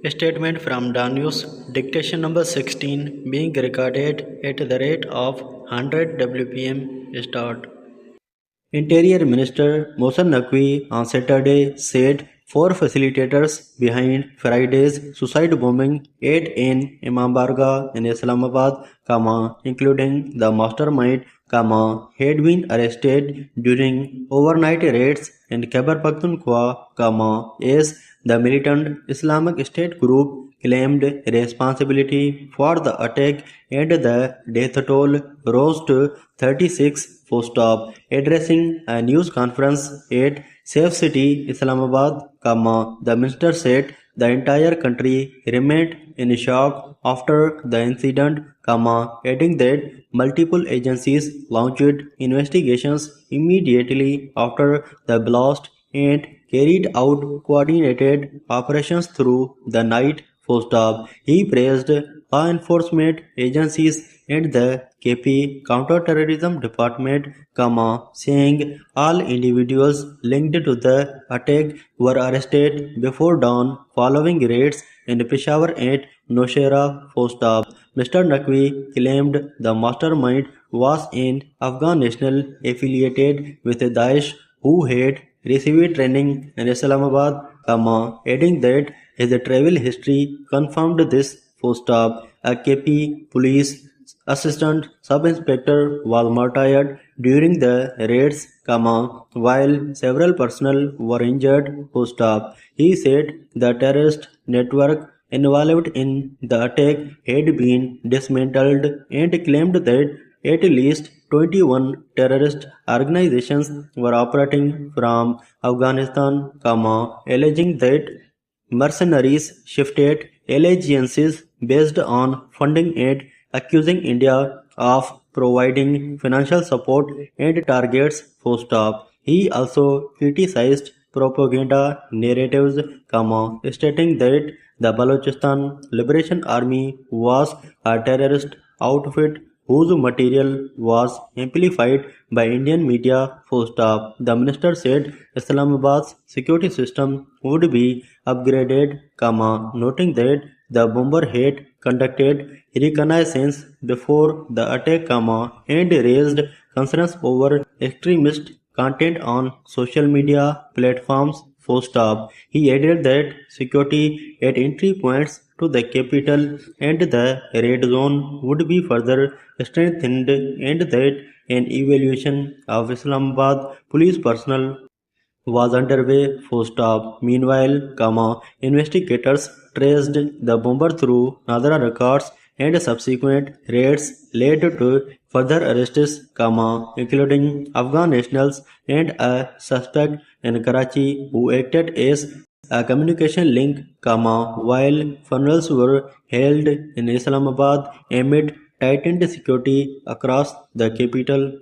Statement from DAWN News Dictation number 16 being recorded at the rate of 100 WPM start. Interior Minister Mohsen Naqvi on Saturday said four facilitators behind Friday's suicide bombing, 8 in Imambarga in Islamabad, including the mastermind, had been arrested during overnight raids in Khyber Pakhtunkhwa, as the militant Islamic State group claimed responsibility for the attack and the death toll rose to 36. Addressing a news conference at Safe City, Islamabad, the minister said the entire country remained in shock after the incident, adding that multiple agencies launched investigations immediately after the blast and carried out coordinated operations through the night. He praised law enforcement agencies and the KP Counter-Terrorism Department, saying all individuals linked to the attack were arrested before dawn following raids in Peshawar and Nowshera. Mr. Naqvi claimed the mastermind was an Afghan national affiliated with Daesh who had received training in Islamabad, adding that his travel history confirmed this. A KP police assistant sub-inspector was martyred during the raids, while several personnel were injured. He said the terrorist network involved in the attack had been dismantled and claimed that at least 21 terrorist organizations were operating from Afghanistan, alleging that mercenaries shifted allegiances based on funding and accusing India of providing financial support and targets. He also criticized propaganda narratives, stating that the Balochistan Liberation Army was a terrorist outfit whose material was amplified by Indian media. The minister said Islamabad's security system would be upgraded, noting that the bomber had conducted reconnaissance before the attack, and raised concerns over extremist content on social media platforms. He added that security at entry points to the capital and the red zone would be further strengthened and that an evaluation of Islamabad police personnel was underway. Meanwhile, investigators traced the bomber through Nadra records and subsequent raids led to further arrests, including Afghan nationals and a suspect in Karachi who acted as a communication link, while funerals were held in Islamabad amid tightened security across the capital.